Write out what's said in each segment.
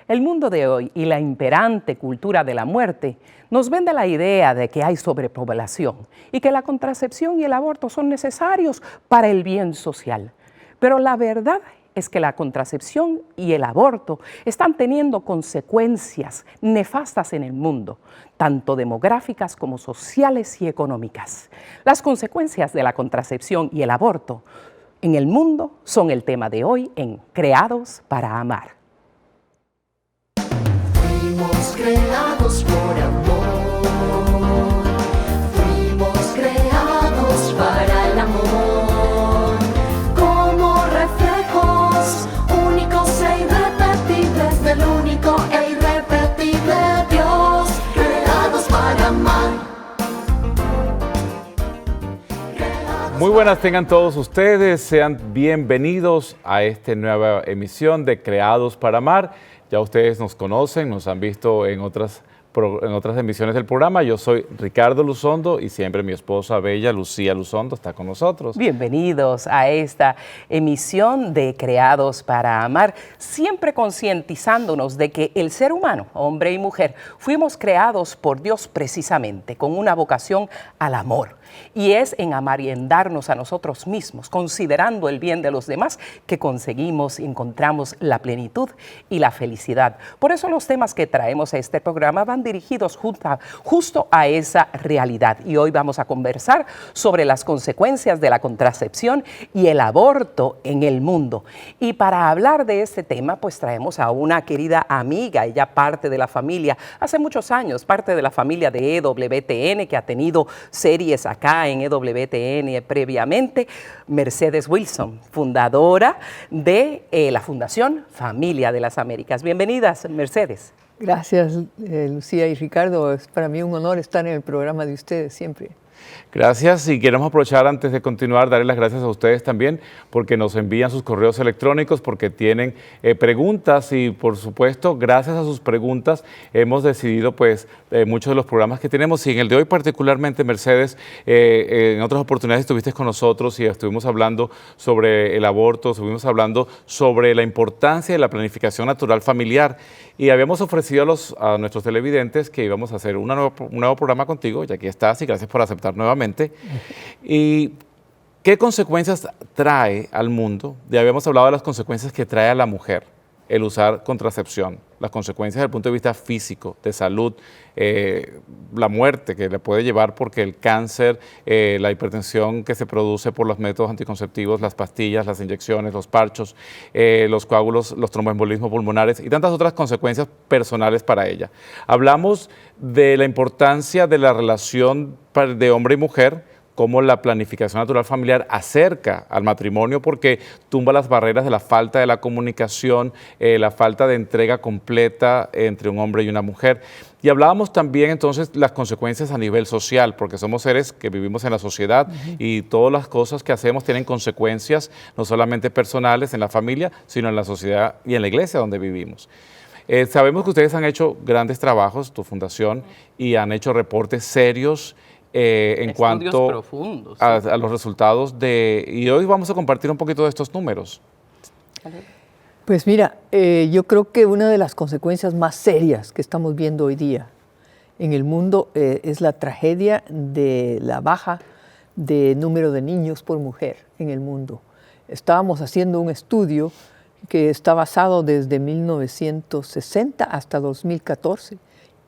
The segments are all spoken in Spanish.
El mundo de hoy y la imperante cultura de la muerte nos vende la idea de que hay sobrepoblación y que la contracepción y el aborto son necesarios para el bien social. Pero la verdad es que la contracepción y el aborto están teniendo consecuencias nefastas en el mundo, tanto demográficas como sociales y económicas. Las consecuencias de la contracepción y el aborto en el mundo son el tema de hoy en Creados para Amar. Fuimos creados por amor, fuimos creados para el amor, como reflejos únicos e irrepetibles del único e irrepetible Dios, creados para amar. Muy buenas tengan todos ustedes, sean bienvenidos a esta nueva emisión de Creados para Amar. Ya ustedes nos conocen, nos han visto en otras emisiones del programa. Yo soy Ricardo Luzondo y siempre mi esposa bella Lucía Luzondo está con nosotros. Bienvenidos a esta emisión de Creados para Amar, siempre concientizándonos de que el ser humano, hombre y mujer, fuimos creados por Dios precisamente con una vocación al amor. Y es en amar y en darnos a nosotros mismos, considerando el bien de los demás, que conseguimos y encontramos la plenitud y la felicidad. Por eso los temas que traemos a este programa van dirigidos justo a esa realidad. Y hoy vamos a conversar sobre las consecuencias de la contracepción y el aborto en el mundo. Y para hablar de este tema, pues traemos a una querida amiga, ella parte de la familia, hace muchos años, parte de la familia de EWTN, que ha tenido series acá en EWTN previamente, Mercedes Wilson, fundadora de la Fundación Familia de las Américas. Bienvenidas, Mercedes. Gracias, Lucía y Ricardo. Es para mí un honor estar en el programa de ustedes siempre. Gracias, y queremos aprovechar antes de continuar, darles las gracias a ustedes también porque nos envían sus correos electrónicos, porque tienen preguntas y por supuesto gracias a sus preguntas hemos decidido pues muchos de los programas que tenemos, y en el de hoy particularmente, Mercedes, en otras oportunidades estuviste con nosotros y estuvimos hablando sobre el aborto, estuvimos hablando sobre la importancia de la planificación natural familiar, y habíamos ofrecido a nuestros televidentes que íbamos a hacer un nuevo programa contigo, y aquí estás, y gracias por aceptar nuevamente. ¿Y qué consecuencias trae al mundo? Ya habíamos hablado de las consecuencias que trae a la mujer el usar contracepción, las consecuencias desde el punto de vista físico, de salud, la muerte que le puede llevar porque el cáncer, la hipertensión que se produce por los métodos anticonceptivos, las pastillas, las inyecciones, los parchos, los coágulos, los tromboembolismos pulmonares y tantas otras consecuencias personales para ella. Hablamos de la importancia de la relación de hombre y mujer, cómo la planificación natural familiar acerca al matrimonio porque tumba las barreras de la falta de la comunicación, la falta de entrega completa entre un hombre y una mujer. Y hablábamos también entonces las consecuencias a nivel social, porque somos seres que vivimos en la sociedad y todas las cosas que hacemos tienen consecuencias no solamente personales en la familia, sino en la sociedad y en la iglesia donde vivimos. Sabemos que ustedes han hecho grandes trabajos, tu fundación, y han hecho reportes serios en cuanto profundos, a los resultados y hoy vamos a compartir un poquito de estos números. Pues mira, yo creo que una de las consecuencias más serias que estamos viendo hoy día en el mundo es la tragedia de la baja de número de niños por mujer en el mundo. Estábamos haciendo un estudio que está basado desde 1960 hasta 2014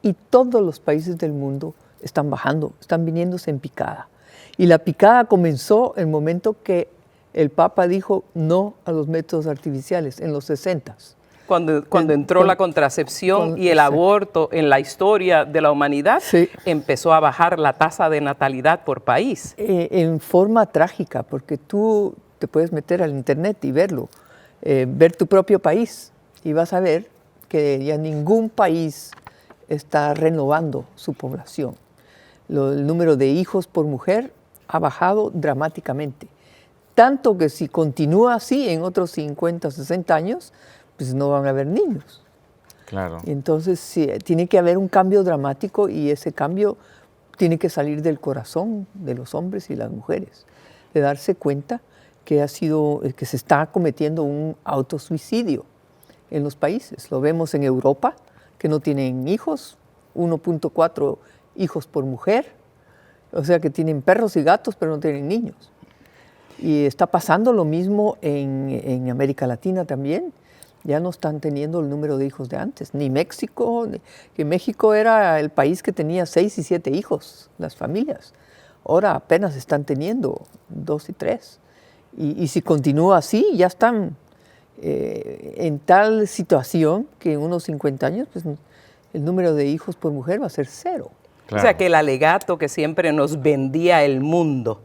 y todos los países del mundo están bajando, están viniéndose en picada. Y la picada comenzó el momento que el Papa dijo no a los métodos artificiales, en los 60s. Cuando entró la contracepción y el aborto en la historia de la humanidad, sí, empezó a bajar la tasa de natalidad por país. En forma trágica, porque tú te puedes meter al internet y verlo, ver tu propio país, y vas a ver que ya ningún país está renovando su población. El número de hijos por mujer ha bajado dramáticamente. Tanto que si continúa así en otros 50 o 60 años, pues no van a haber niños. Claro. Y entonces sí, tiene que haber un cambio dramático y ese cambio tiene que salir del corazón de los hombres y las mujeres, de darse cuenta que se está cometiendo un autosuicidio en los países. Lo vemos en Europa, que no tienen hijos, 1.4 hijos por mujer, o sea que tienen perros y gatos, pero no tienen niños. Y está pasando lo mismo en América Latina también. Ya no están teniendo el número de hijos de antes, ni México, que México era el país que tenía 6 y 7 hijos, las familias. Ahora apenas están teniendo 2 y 3. Y si continúa así, ya están en tal situación que en unos 50 años pues, el número de hijos por mujer va a ser 0. Claro. O sea, que el alegato que siempre nos vendía el mundo,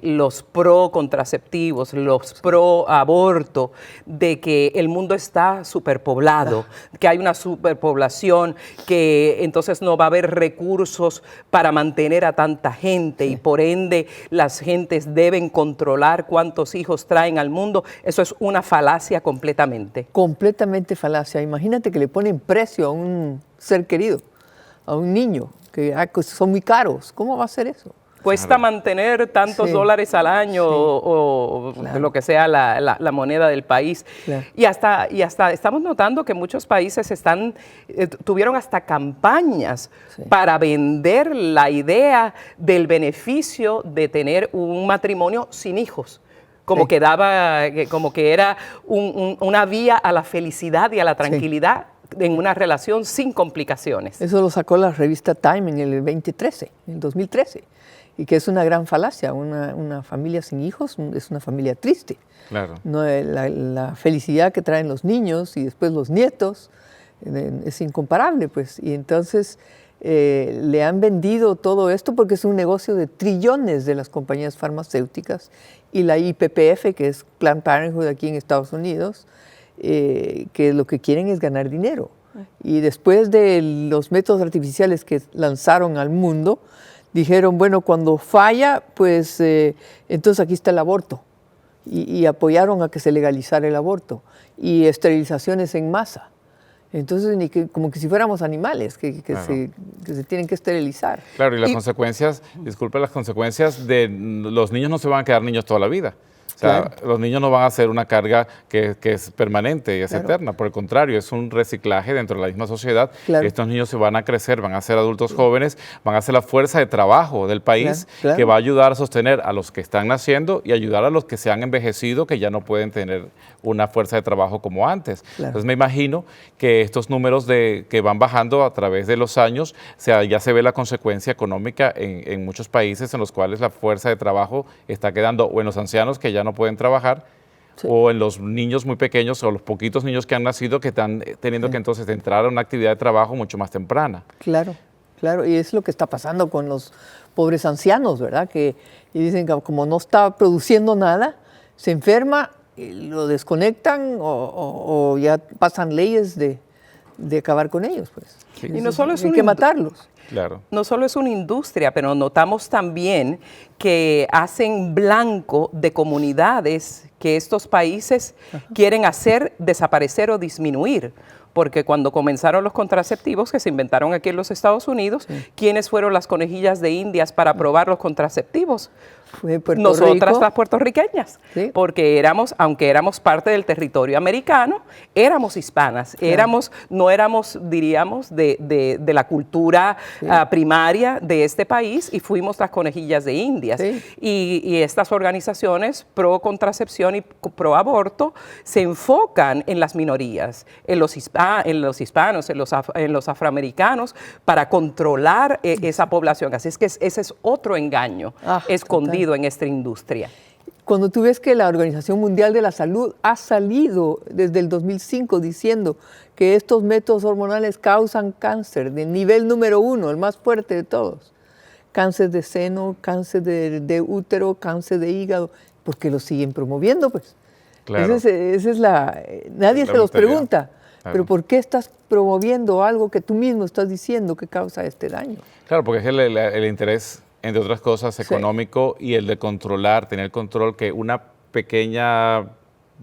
los pro contraceptivos, los pro aborto, de que el mundo está superpoblado, que hay una superpoblación, que entonces no va a haber recursos para mantener a tanta gente y por ende las gentes deben controlar cuántos hijos traen al mundo, eso es una falacia completamente. Completamente falacia. Imagínate que le ponen precio a un ser querido, a un niño, que son muy caros. ¿Cómo va a ser eso? Cuesta mantener tantos dólares al año o lo que sea la moneda del país. Claro. Y hasta estamos notando que muchos países tuvieron hasta campañas para vender la idea del beneficio de tener un matrimonio sin hijos. Como que era una vía a la felicidad y a la tranquilidad en una relación sin complicaciones. Eso lo sacó la revista Time en el 2013, y que es una gran falacia. Una familia sin hijos es una familia triste. Claro. No, la felicidad que traen los niños y después los nietos es incomparable, pues. Y entonces le han vendido todo esto porque es un negocio de trillones de las compañías farmacéuticas y la IPPF, que es Planned Parenthood aquí en Estados Unidos, que lo que quieren es ganar dinero. Y después de los métodos artificiales que lanzaron al mundo, dijeron, bueno, cuando falla, pues entonces aquí está el aborto. Y apoyaron a que se legalizara el aborto. Y esterilizaciones en masa. Entonces, como que si fuéramos animales, que se tienen que esterilizar. Claro, y las consecuencias, disculpe, las consecuencias de los niños no se van a quedar niños toda la vida. O sea, los niños no van a ser una carga que es permanente y es eterna. Por el contrario, es un reciclaje dentro de la misma sociedad. Estos niños se van a crecer, van a ser adultos jóvenes, van a ser la fuerza de trabajo del país que va a ayudar a sostener a los que están naciendo y ayudar a los que se han envejecido, que ya no pueden tener una fuerza de trabajo como antes. Entonces me imagino que estos números que van bajando a través de los años, ya se ve la consecuencia económica en muchos países en los cuales la fuerza de trabajo está quedando o en los ancianos que ya no pueden trabajar, o en los niños muy pequeños o los poquitos niños que han nacido que están teniendo que entonces entrar a una actividad de trabajo mucho más temprana. Claro, y es lo que está pasando con los pobres ancianos, ¿verdad? Y dicen que como no está produciendo nada, se enferma, lo desconectan o ya pasan leyes de acabar con ellos, pues. Sí. Y no solo es hay que matarlos. Claro. No solo es una industria, pero notamos también que hacen blanco de comunidades que estos países quieren hacer desaparecer o disminuir. Porque cuando comenzaron los contraceptivos que se inventaron aquí en los Estados Unidos, ¿quiénes fueron las conejillas de Indias para probar los contraceptivos? Fue Puerto Nosotras, Rico. las puertorriqueñas, porque aunque éramos parte del territorio americano, éramos hispanas, no éramos, diríamos, de la cultura primaria de este país y fuimos las conejillas de Indias. Y estas organizaciones pro contracepción y pro aborto se enfocan en las minorías, en los hispanos, en los afroamericanos, para controlar esa población. Así es que ese es otro engaño escondido en esta industria. Cuando tú ves que la Organización Mundial de la Salud ha salido desde el 2005 diciendo que estos métodos hormonales causan cáncer de nivel número 1, el más fuerte de todos, cáncer de seno, cáncer de útero, cáncer de hígado, ¿por qué lo siguen promoviendo? Pues claro. esa es nadie se los pregunta. Claro. Pero ¿por qué estás promoviendo algo que tú mismo estás diciendo que causa este daño? Claro, porque es el interés, entre otras cosas, económico y el de controlar, tener control, que una pequeña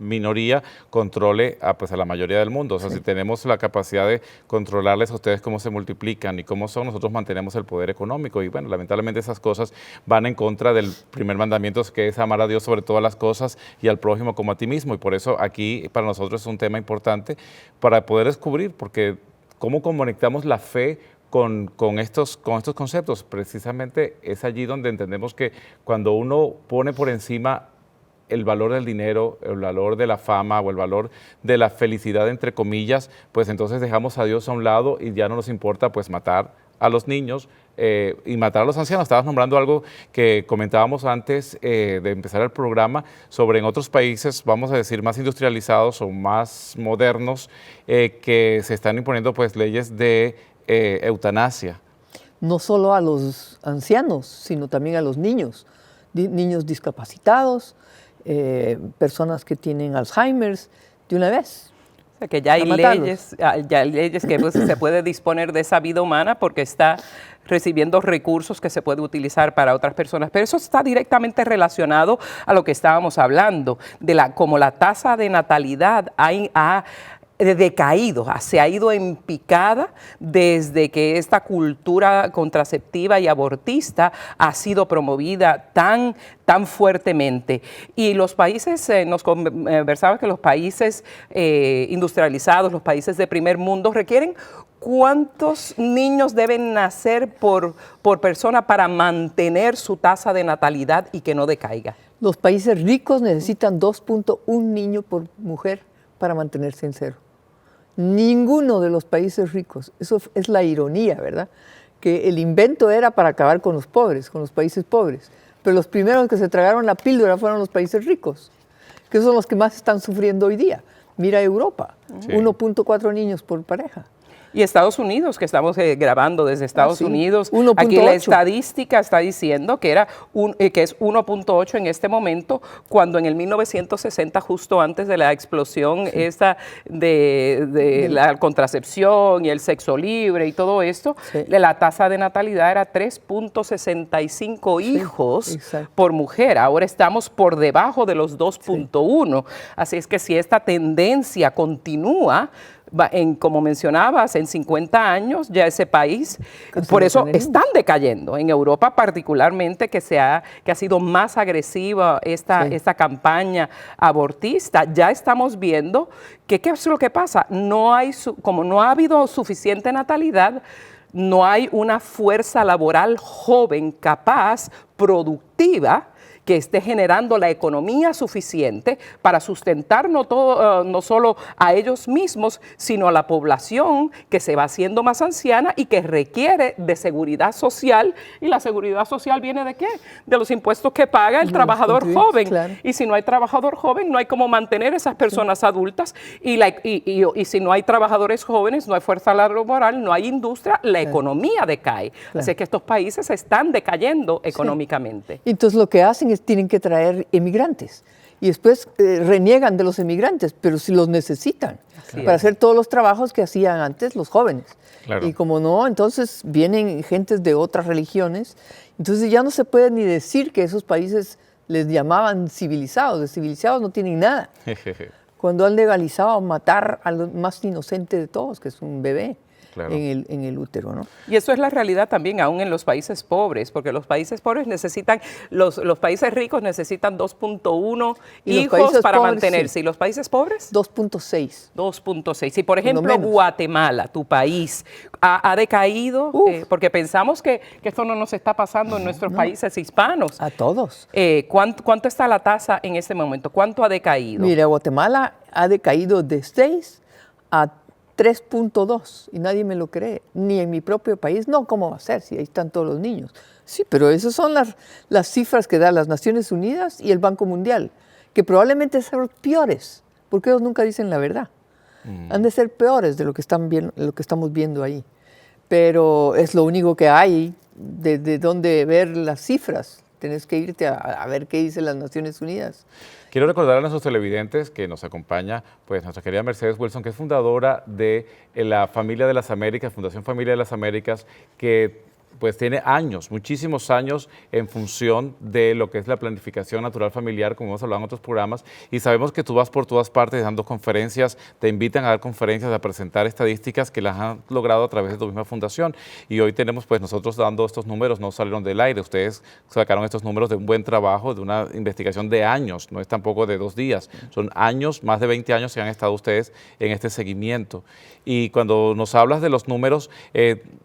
minoría controle pues, a la mayoría del mundo. O sea, si tenemos la capacidad de controlarles a ustedes cómo se multiplican y cómo son, nosotros mantenemos el poder económico. Y bueno, lamentablemente esas cosas van en contra del primer mandamiento, que es amar a Dios sobre todas las cosas y al prójimo como a ti mismo. Y por eso aquí para nosotros es un tema importante para poder descubrir, porque cómo conectamos la fe con estos conceptos. Precisamente es allí donde entendemos que cuando uno pone por encima el valor del dinero, el valor de la fama o el valor de la felicidad, entre comillas, pues entonces dejamos a Dios a un lado y ya no nos importa pues matar a los niños y matar a los ancianos. Estabas nombrando algo que comentábamos antes de empezar el programa sobre en otros países, vamos a decir, más industrializados o más modernos, que se están imponiendo pues leyes de eutanasia. No solo a los ancianos, sino también a los niños, niños discapacitados, personas que tienen Alzheimer's, de una vez. O sea, que ya hay leyes que pues, se puede disponer de esa vida humana porque está recibiendo recursos que se puede utilizar para otras personas. Pero eso está directamente relacionado a lo que estábamos hablando, de como la tasa de natalidad ha decaído, se ha ido en picada desde que esta cultura contraceptiva y abortista ha sido promovida tan fuertemente. Y los países, nos conversaba que los países industrializados, los países de primer mundo, requieren ¿cuántos niños deben nacer por persona para mantener su tasa de natalidad y que no decaiga? Los países ricos necesitan 2.1 niños por mujer para mantenerse en cero. Ninguno de los países ricos, eso es la ironía, ¿verdad? Que el invento era para acabar con los pobres, con los países pobres, pero los primeros que se tragaron la píldora fueron los países ricos, que son los que más están sufriendo hoy día. Mira Europa, 1.4 niños por pareja. Y Estados Unidos, que estamos grabando desde Estados Unidos, 1.8. Aquí la estadística está diciendo que que es 1.8 en este momento, cuando en el 1960, justo antes de la explosión esta de la contracepción y el sexo libre y todo esto, la tasa de natalidad era 3.65 hijos por mujer. Ahora estamos por debajo de los 2.1. Así es que si esta tendencia continúa, como mencionabas, en 50 años ya ese país, por eso están decayendo. En Europa particularmente, que ha sido más agresiva esta campaña abortista, ya estamos viendo que ¿qué es lo que pasa? Como no ha habido suficiente natalidad, no hay una fuerza laboral joven, capaz, productiva, que esté generando la economía suficiente para sustentar no solo a ellos mismos, sino a la población que se va haciendo más anciana y que requiere de seguridad social. ¿Y la seguridad social viene de qué? De los impuestos que paga el trabajador joven. Claro. Y si no hay trabajador joven, no hay cómo mantener esas personas adultas. Y si no hay trabajadores jóvenes, no hay fuerza laboral, no hay industria, la economía decae. Así que estos países están decayendo económicamente. Entonces lo que hacen es tienen que traer emigrantes y después reniegan de los emigrantes, pero si los necesitan para hacer todos los trabajos que hacían antes los jóvenes. Claro. Y como no, entonces vienen gentes de otras religiones, entonces ya no se puede ni decir que esos países les llamaban civilizados, de civilizados no tienen nada. Cuando han legalizado matar al más inocente de todos, que es un bebé. Claro. en el útero, ¿no? Y eso es la realidad también aún en los países pobres, porque los países pobres necesitan, los países ricos necesitan 2.1 hijos para pobres, mantenerse. ¿Y los países pobres? 2.6. 2.6. Y por ejemplo, Guatemala, tu país, ha decaído, porque pensamos que esto no nos está pasando en nuestros países hispanos. A todos. ¿Cuánto está la tasa en este momento? ¿Cuánto ha decaído? Mira, Guatemala ha decaído de 6 a 3.2 y nadie me lo cree, ni en mi propio país. No, ¿cómo va a ser si ahí están todos los niños? Sí, pero esas son las cifras que dan las Naciones Unidas y el Banco Mundial, que probablemente sean peores, porque ellos nunca dicen la verdad. Han de ser peores de lo que estamos viendo ahí. Pero es lo único que hay de dónde ver las cifras. Tienes que irte a ver qué dicen las Naciones Unidas. Quiero recordar a nuestros televidentes que nos acompaña pues nuestra querida Mercedes Wilson, que es fundadora de la Familia de las Américas, Fundación Familia de las Américas, que pues tiene años, muchísimos años en función de lo que es la planificación natural familiar, como hemos hablado en otros programas, y sabemos que tú vas por todas partes dando conferencias, te invitan a dar conferencias, a presentar estadísticas que las han logrado a través de tu misma fundación, y hoy tenemos pues nosotros dando estos números, no salieron del aire, ustedes sacaron estos números de un buen trabajo, de una investigación de años, no es tampoco de 2 días, son años, más de 20 años que han estado ustedes en este seguimiento. Y cuando nos hablas de los números,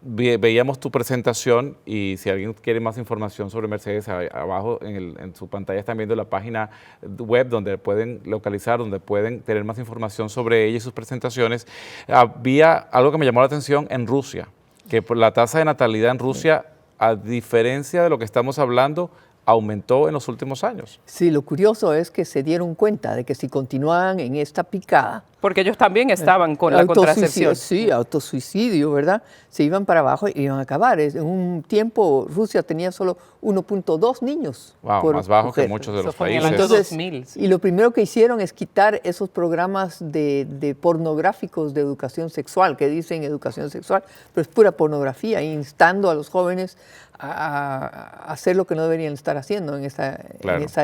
veíamos tu presentación, y si alguien quiere más información sobre Mercedes, abajo en su pantalla están viendo la página web donde pueden localizar, donde pueden tener más información sobre ella y sus presentaciones. Había algo que me llamó la atención en Rusia, que por la tasa de natalidad en Rusia, a diferencia de lo que estamos hablando, aumentó en los últimos años. Sí, lo curioso es que se dieron cuenta de que si continuaban en esta picada, Porque ellos también estaban con la contracepción. Sí, autosuicidio, ¿verdad? Se iban para abajo y iban a acabar. En un tiempo Rusia tenía solo 1.2 niños. Wow, por más bajo mujer. que muchos de Eso los fue en el países. año Entonces, 2000, sí. y lo primero que hicieron es quitar esos programas de pornográficos de educación sexual, que dicen educación sexual, pero es pura pornografía, instando a los jóvenes a hacer lo que no deberían estar haciendo en esa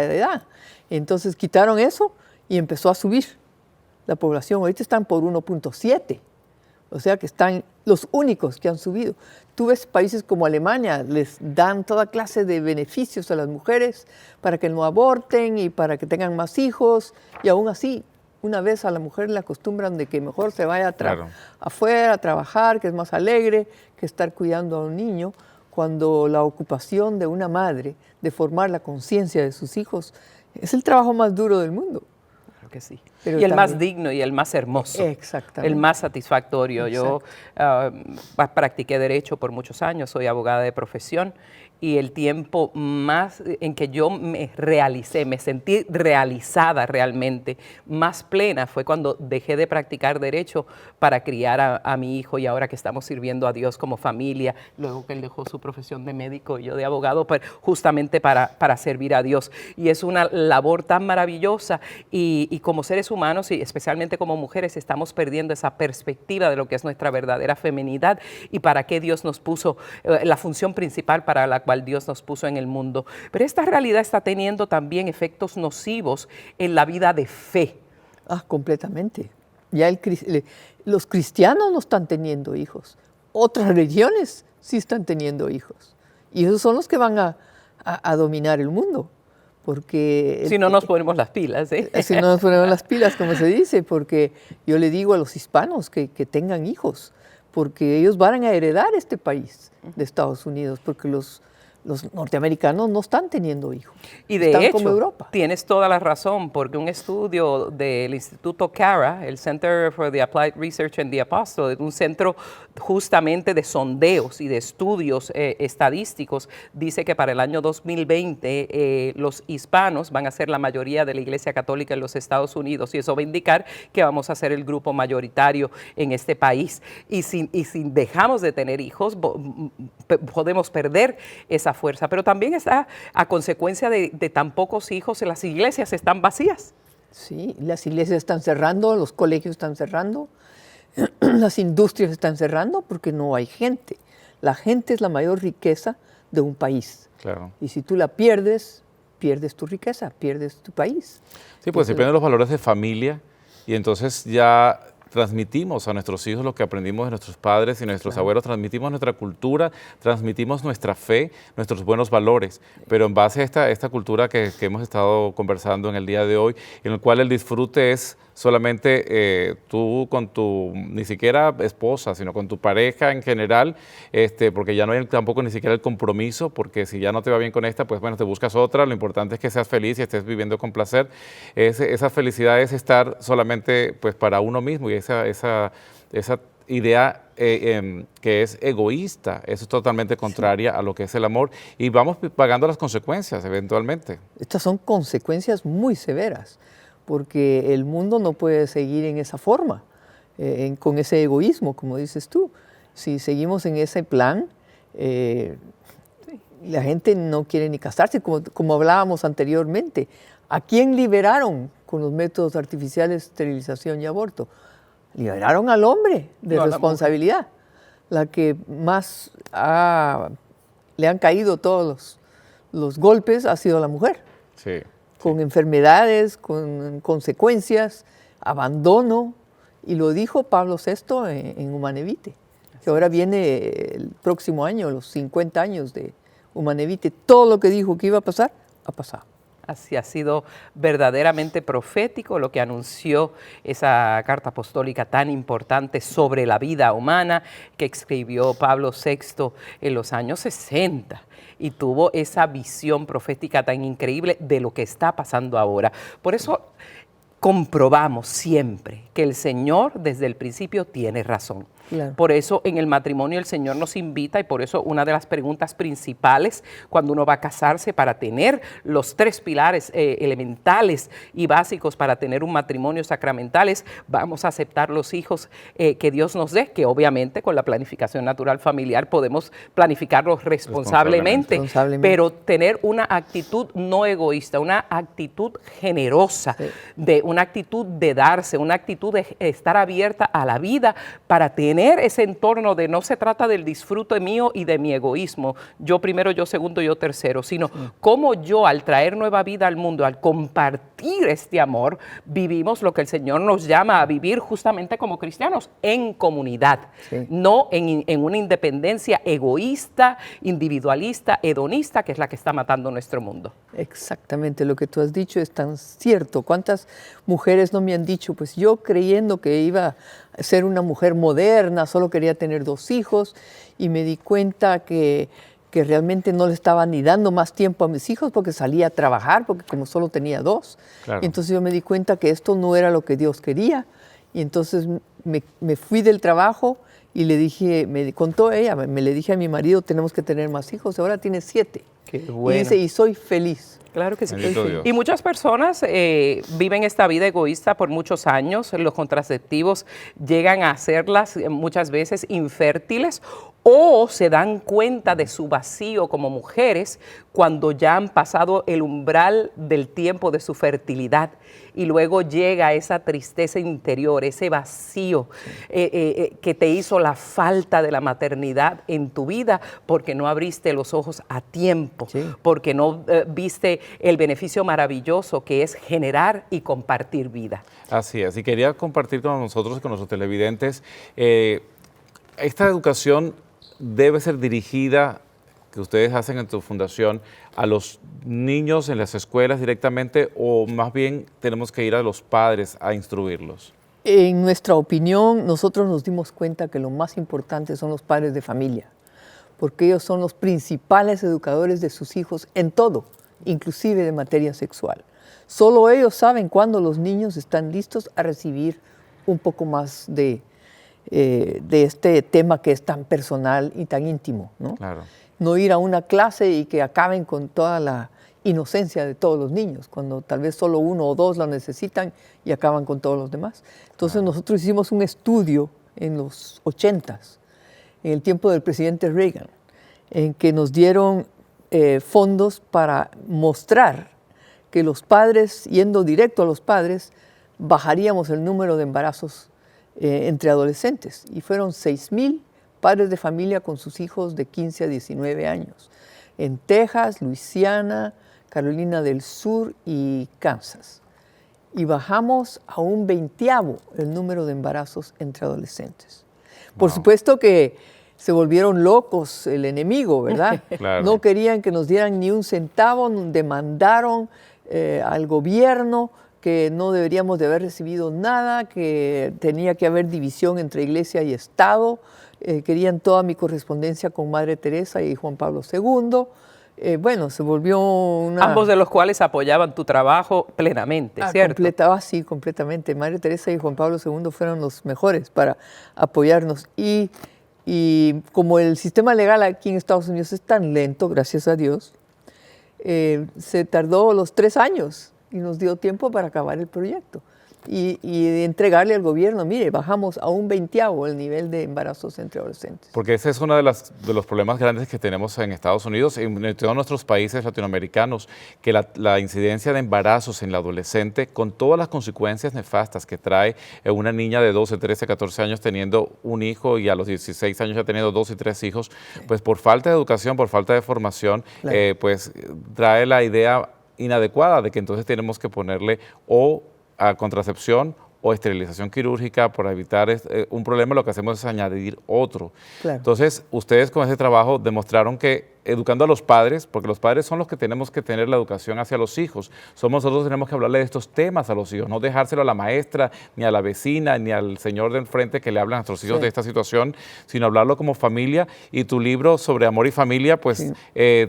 edad. Entonces quitaron eso y empezó a subir la población. Ahorita están por 1.7, o sea que están los únicos que han subido. Tú ves países como Alemania, les dan toda clase de beneficios a las mujeres para que no aborten y para que tengan más hijos, y aún así, una vez a la mujer le acostumbran de que mejor se vaya afuera a trabajar, que es más alegre que estar cuidando a un niño, cuando la ocupación de una madre de formar la conciencia de sus hijos es el trabajo más duro del mundo. Claro que sí. Pero y el más también, digno y el más hermoso. Exactamente. El más satisfactorio. Yo practiqué derecho por muchos años, soy abogada de profesión, y el tiempo más en que yo me realicé, me sentí realizada realmente, más plena, fue cuando dejé de practicar derecho para criar a mi hijo, y ahora que estamos sirviendo a Dios como familia, luego que él dejó su profesión de médico y yo de abogado, pues, justamente para servir a Dios. Y es una labor tan maravillosa, y como seres humanos y especialmente como mujeres estamos perdiendo esa perspectiva de lo que es nuestra verdadera feminidad y para qué Dios nos puso, la función principal para la cual Dios nos puso en el mundo. Pero esta realidad está teniendo también efectos nocivos en la vida de fe. Completamente. Ya los cristianos no están teniendo hijos. Otras religiones sí están teniendo hijos. Y esos son los que van a dominar el mundo. Porque si no nos ponemos las pilas, ¿eh? Si no nos ponemos las pilas, como se dice, porque yo le digo a los hispanos que tengan hijos, porque ellos van a heredar este país de Estados Unidos, porque los norteamericanos no están teniendo hijos. Y de están hecho, como Europa. Tienes toda la razón, porque un estudio del Instituto CARA, el Center for the Applied Research in the Apostle, un centro justamente de sondeos y de estudios estadísticos, dice que para el año 2020 los hispanos van a ser la mayoría de la Iglesia Católica en los Estados Unidos, y eso va a indicar que vamos a ser el grupo mayoritario en este país. Y si dejamos de tener hijos, podemos perder esa fuerza, pero también está a consecuencia de tan pocos hijos, las iglesias están vacías. Sí, las iglesias están cerrando, los colegios están cerrando, las industrias están cerrando porque no hay gente. La gente es la mayor riqueza de un país. Claro. Y si tú la pierdes, pierdes tu riqueza, pierdes tu país. Sí, pues se pierden los valores de familia, y entonces ya transmitimos a nuestros hijos lo que aprendimos de nuestros padres y nuestros abuelos, transmitimos nuestra cultura, transmitimos nuestra fe, nuestros buenos valores, pero en base a esta cultura que hemos estado conversando en el día de hoy, en el cual el disfrute es solamente tú con tu, ni siquiera esposa, sino con tu pareja en general, porque ya no hay tampoco ni siquiera el compromiso, porque si ya no te va bien con esta, pues bueno, te buscas otra, lo importante es que seas feliz y estés viviendo con placer. Esa felicidad es estar solamente pues para uno mismo, y esa idea que es egoísta, eso es totalmente contraria a lo que es el amor, y vamos pagando las consecuencias eventualmente. Estas son consecuencias muy severas, porque el mundo no puede seguir en esa forma, con ese egoísmo, como dices tú. Si seguimos en ese plan, la gente no quiere ni casarse, como hablábamos anteriormente. ¿A quién liberaron con los métodos artificiales de esterilización y aborto? Liberaron al hombre de responsabilidad. La que más ha le han caído todos los golpes ha sido la mujer, Sí. con enfermedades, con consecuencias, abandono, y lo dijo Pablo VI en Humanae Vitae, que ahora viene el próximo año, los 50 años de Humanae Vitae. Todo lo que dijo que iba a pasar, ha pasado. Así ha sido verdaderamente profético lo que anunció esa carta apostólica tan importante sobre la vida humana que escribió Pablo VI en los años 60 y tuvo esa visión profética tan increíble de lo que está pasando ahora. Por eso comprobamos siempre que el Señor desde el principio tiene razón. Claro. Por eso en el matrimonio el Señor nos invita y por eso una de las preguntas principales cuando uno va a casarse para tener los 3 pilares elementales y básicos para tener un matrimonio sacramental es vamos a aceptar los hijos que Dios nos dé, que obviamente con la planificación natural familiar podemos planificarlos responsablemente, pero tener una actitud no egoísta, una actitud generosa, sí, una actitud de darse, una actitud de estar abierta a la vida para tener ese entorno de no se trata del disfrute mío y de mi egoísmo, yo primero, yo segundo, yo tercero, sino cómo yo al traer nueva vida al mundo, al compartir este amor, vivimos lo que el Señor nos llama a vivir justamente como cristianos, en comunidad, sí, no en una independencia egoísta, individualista, hedonista, que es la que está matando nuestro mundo. Exactamente, lo que tú has dicho es tan cierto. ¿Cuántas mujeres no me han dicho, pues yo creyendo que iba a ser una mujer moderna, solo quería tener 2 hijos y me di cuenta que realmente no le estaba ni dando más tiempo a mis hijos porque salía a trabajar, porque como solo tenía 2, claro, entonces yo me di cuenta que esto no era lo que Dios quería y entonces me fui del trabajo y le dije, me contó ella, le dije a mi marido, tenemos que tener más hijos, ahora tiene 7. Qué bueno. Y dice, y soy feliz. Claro que sí. Y muchas personas viven esta vida egoísta por muchos años. Los contraceptivos llegan a hacerlas muchas veces infértiles o se dan cuenta de su vacío como mujeres cuando ya han pasado el umbral del tiempo de su fertilidad y luego llega esa tristeza interior, ese vacío que te hizo la falta de la maternidad en tu vida porque no abriste los ojos a tiempo, sí, porque no viste el beneficio maravilloso que es generar y compartir vida. Así es, y quería compartir con nosotros, con nuestros televidentes, esta educación debe ser dirigida, que ustedes hacen en tu fundación, a los niños en las escuelas directamente o más bien tenemos que ir a los padres a instruirlos. En nuestra opinión, nosotros nos dimos cuenta que lo más importante son los padres de familia, porque ellos son los principales educadores de sus hijos en todo, inclusive de materia sexual. Solo ellos saben cuándo los niños están listos a recibir un poco más de este tema que es tan personal y tan íntimo, ¿no? Claro. No ir a una clase y que acaben con toda la inocencia de todos los niños, cuando tal vez solo 1 o 2 la necesitan y acaban con todos los demás. Entonces nosotros hicimos un estudio en los 80s, en el tiempo del presidente Reagan, en que nos dieron fondos para mostrar que los padres, yendo directo a los padres, bajaríamos el número de embarazos entre adolescentes. Y fueron 6,000 padres de familia con sus hijos de 15 a 19 años, en Texas, Luisiana, Carolina del Sur y Kansas. Y bajamos a un 20avo el número de embarazos entre adolescentes. Por supuesto que se volvieron locos el enemigo, ¿verdad? Claro. No querían que nos dieran ni un centavo, demandaron al gobierno que no deberíamos de haber recibido nada, que tenía que haber división entre iglesia y Estado. Querían toda mi correspondencia con Madre Teresa y Juan Pablo II. Bueno, se volvió una... Ambos de los cuales apoyaban tu trabajo plenamente, ¿cierto? Sí, completamente. Madre Teresa y Juan Pablo II fueron los mejores para apoyarnos. Y como el sistema legal aquí en Estados Unidos es tan lento, gracias a Dios, se tardó los 3 años y nos dio tiempo para acabar el proyecto. y entregarle al gobierno, mire, bajamos a un 20avo el nivel de embarazos entre adolescentes. Porque ese es uno de los problemas grandes que tenemos en Estados Unidos y en todos nuestros países latinoamericanos, que la incidencia de embarazos en la adolescente, con todas las consecuencias nefastas que trae una niña de 12, 13, 14 años teniendo un hijo y a los 16 años ya teniendo 2 y 3 hijos, pues por falta de educación, por falta de formación, Claro. pues trae la idea inadecuada de que entonces tenemos que ponerle o a contracepción o esterilización quirúrgica para evitar un problema. Lo que hacemos es añadir otro. Claro. Entonces, ustedes con ese trabajo demostraron que educando a los padres, porque los padres son los que tenemos que tener la educación hacia los hijos, somos nosotros que tenemos que hablarle de estos temas a los hijos, no dejárselo a la maestra, ni a la vecina, ni al señor de enfrente que le hablan a nuestros hijos Sí. de esta situación, sino hablarlo como familia. Y tu libro sobre amor y familia, pues Sí.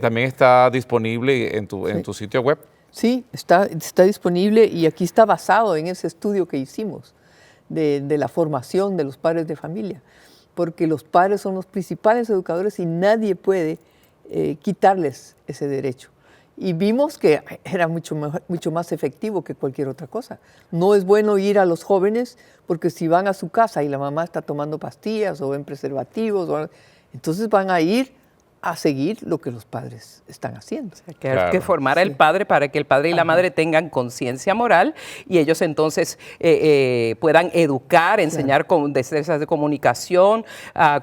también está disponible en tu sitio web. Sí, está disponible y aquí está basado en ese estudio que hicimos de la formación de los padres de familia, porque los padres son los principales educadores y nadie puede quitarles ese derecho. Y vimos que era mucho más efectivo que cualquier otra cosa. No es bueno ir a los jóvenes porque si van a su casa y la mamá está tomando pastillas o en preservativos, entonces van a ir a seguir lo que los padres están haciendo. Que hay Claro. que formar al padre para que el padre y la madre tengan conciencia moral y ellos entonces puedan educar, enseñar con destrezas de comunicación,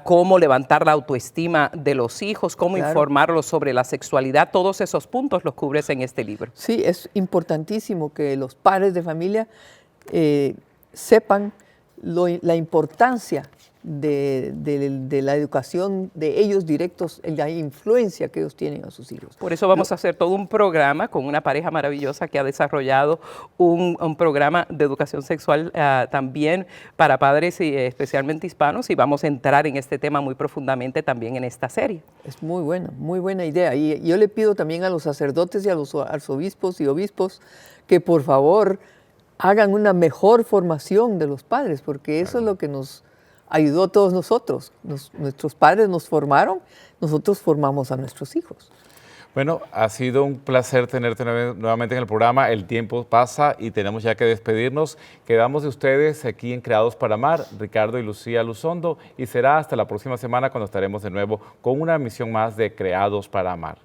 cómo levantar la autoestima de los hijos, cómo Claro. informarlos sobre la sexualidad. Todos esos puntos los cubres en este libro. Sí, es importantísimo que los padres de familia sepan la importancia de la educación de ellos directos, la influencia que ellos tienen a sus hijos. Por eso vamos a hacer todo un programa con una pareja maravillosa que ha desarrollado un programa de educación sexual también para padres y especialmente hispanos, y vamos a entrar en este tema muy profundamente también en esta serie. Es muy buena idea. Y yo le pido también a los sacerdotes y a los arzobispos y obispos que por favor hagan una mejor formación de los padres, porque eso es lo que nos ayudó a todos nosotros. Nuestros padres nos formaron, nosotros formamos a nuestros hijos. Bueno, ha sido un placer tenerte nuevamente en el programa. El tiempo pasa y tenemos ya que despedirnos. Quedamos de ustedes aquí en Creados para Amar, Ricardo y Lucía Luzondo, y será hasta la próxima semana cuando estaremos de nuevo con una emisión más de Creados para Amar.